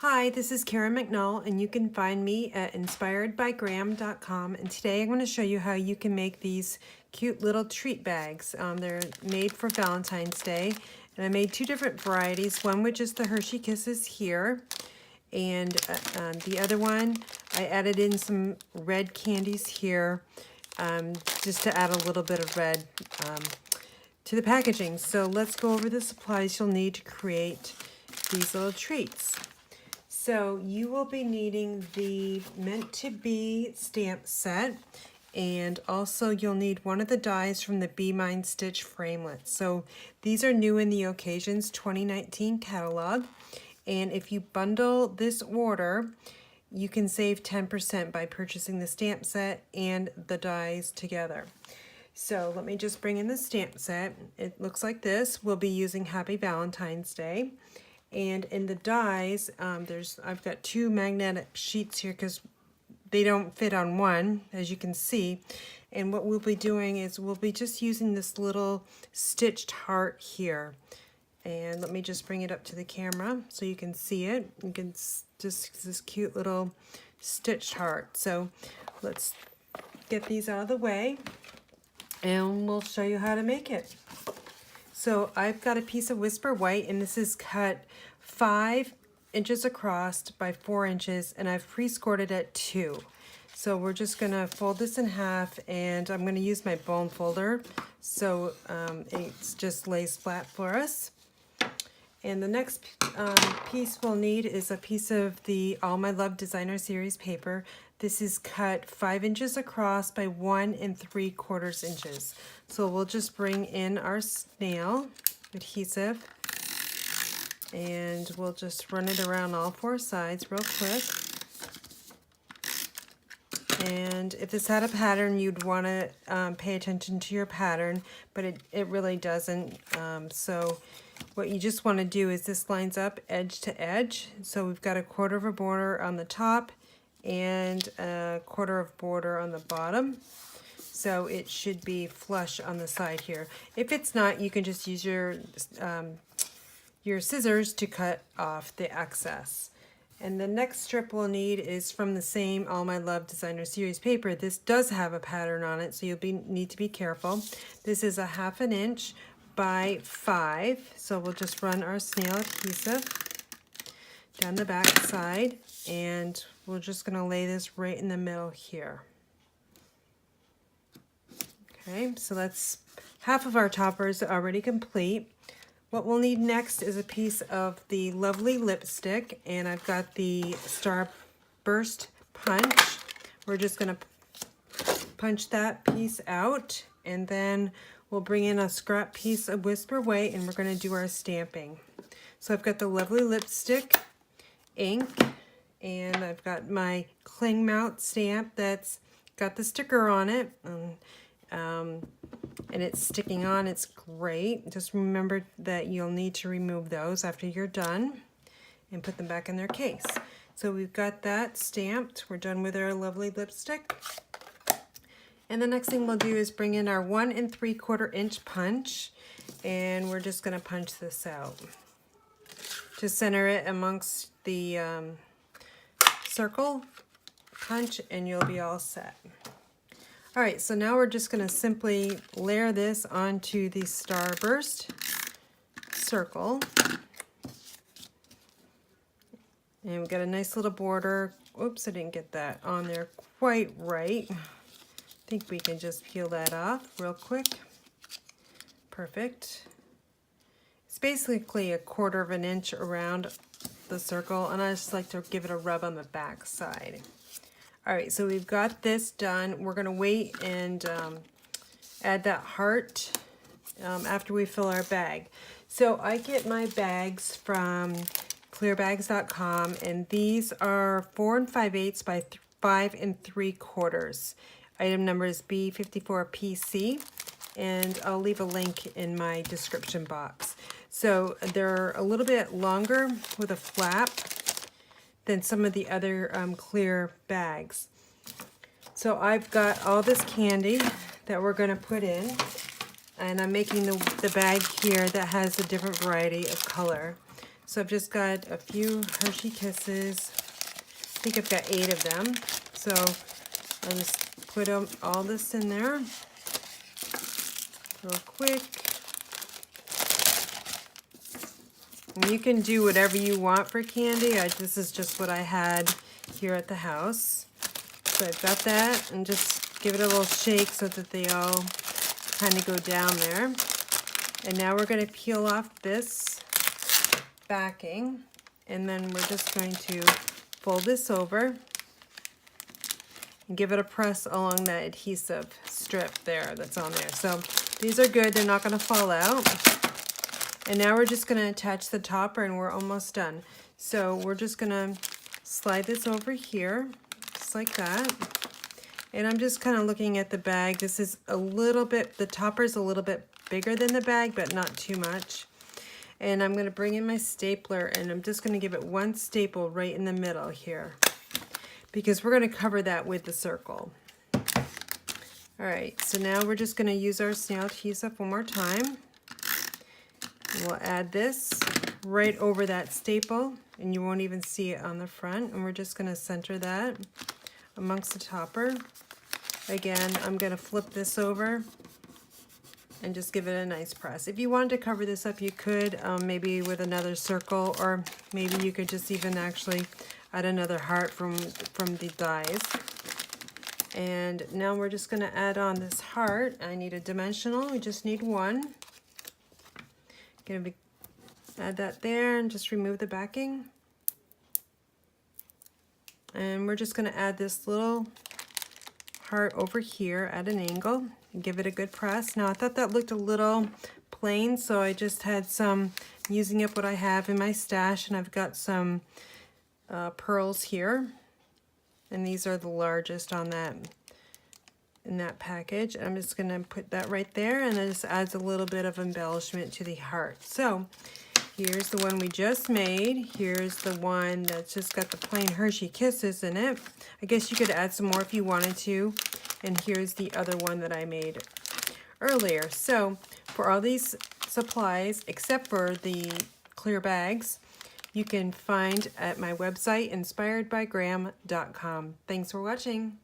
Hi, this is Karen McNall, and you can find me at inspiredbygraham.com. And today I'm going to show you how you can make these cute little treat bags. They're made for Valentine's Day, and I made two different varieties. One with just the Hershey Kisses here, and the other one I added in some red candies here, just to add a little bit of red to the packaging. So let's go over the supplies you'll need to create these little treats. So you will be needing the meant to be stamp set, and also you'll need one of the dies from the Be Mine Stitch framelit. So these are new in the Occasions 2019 catalog, and if you bundle this order, you can save 10% by purchasing the stamp set and the dies together. So let me just bring in the stamp set. It looks like this. We'll be using Happy Valentine's Day. And in the dies, I've got two magnetic sheets here because they don't fit on one, as you can see. And what we'll be doing is we'll be just using this little stitched heart here. And let me just bring it up to the camera so you can see it. You can just this cute little stitched heart. So let's get these out of the way, and we'll show you how to make it. So I've got a piece of Whisper White, and this is cut 5 inches across by 4 inches, and I've pre-scored it at 2. So we're just gonna fold this in half, and I'm gonna use my bone folder so it just lays flat for us. And the next piece we'll need is a piece of the All My Love Designer Series paper. This is cut 5 inches across by 1 3/4 inches. So we'll just bring in our snail adhesive, and we'll just run it around all 4 sides real quick. And if this had a pattern, you'd want to pay attention to your pattern, but it really doesn't. So what you just want to do is this lines up edge to edge. So we've got 1/4 of a border on the top and 1/4 of border on the bottom. So it should be flush on the side here. If it's not, you can just use your scissors to cut off the excess. And the next strip we'll need is from the same All My Love Designer Series paper. This does have a pattern on it, so you'll need to be careful. This is 1/2 inch by 5. So we'll just run our snail adhesive down the back side, and we're just gonna lay this right in the middle here. Okay, so that's half of our toppers already complete. What we'll need next is a piece of the lovely lipstick, and I've got the Starburst punch. We're just gonna punch that piece out, and then we'll bring in a scrap piece of Whisper White, and we're gonna do our stamping. So I've got the lovely lipstick ink, and I've got my cling mount stamp that's got the sticker on it, and it's sticking on. It's great. Just remember that you'll need to remove those after you're done and put them back in their case. So we've got that stamped. We're done with our lovely lipstick. And the next thing we'll do is bring in our 1 3/4 inch punch, and we're just gonna punch this out. Just center it amongst the circle punch, and you'll be all set. All right, so now we're just gonna simply layer this onto the Starburst circle. And we've got a nice little border. Oops, I didn't get that on there quite right. I think we can just peel that off real quick. Perfect. It's basically 1/4 inch around the circle, and I just like to give it a rub on the back side. All right, so we've got this done. We're gonna wait and add that heart after we fill our bag. So I get my bags from clearbags.com, and these are 4 5/8 by 5 3/4. Item number is B54PC, and I'll leave a link in my description box. So they're a little bit longer with a flap than some of the other clear bags. So I've got all this candy that we're gonna put in, and I'm making the bag here that has a different variety of color. So I've just got a few Hershey Kisses. I think I've got 8 of them. So I'll just put all this in there real quick. And you can do whatever you want for candy. This is just what I had here at the house. So I've got that, and just give it a little shake so that they all kind of go down there. And now we're going to peel off this backing, and then we're just going to fold this over and give it a press along that adhesive strip there that's on there. So these are good, they're not going to fall out. And now we're just going to attach the topper, and we're almost done. So we're just going to slide this over here, just like that. And I'm just kind of looking at the bag. This is a little bit, the topper's a little bit bigger than the bag, but not too much. And I'm going to bring in my stapler, and I'm just going to give it one staple right in the middle here, because we're going to cover that with the circle. All right, so now we're just going to use our snail adhesive one more time. We'll add this right over that staple, and you won't even see it on the front. And we're just going to center that amongst the topper. Again, I'm going to flip this over and just give it a nice press. If you wanted to cover this up, you could, maybe with another circle, or maybe you could just even actually add another heart from the dies. And now we're just going to add on this heart. I need a dimensional. We just need one. Going to add that there and just remove the backing. And we're just going to add this little heart over here at an angle and give it a good press. Now I thought that looked a little plain, so I just had some, using up what I have in my stash, and I've got some pearls here, and these are the largest on that, in that package. I'm just going to put that right there, and it just adds a little bit of embellishment to the heart. So here's the one we just made. Here's the one that's just got the plain Hershey Kisses in it. I guess you could add some more if you wanted to. And here's the other one that I made earlier. So for all these supplies, except for the clear bags, you can find at my website, inspiredbygram.com. Thanks for watching.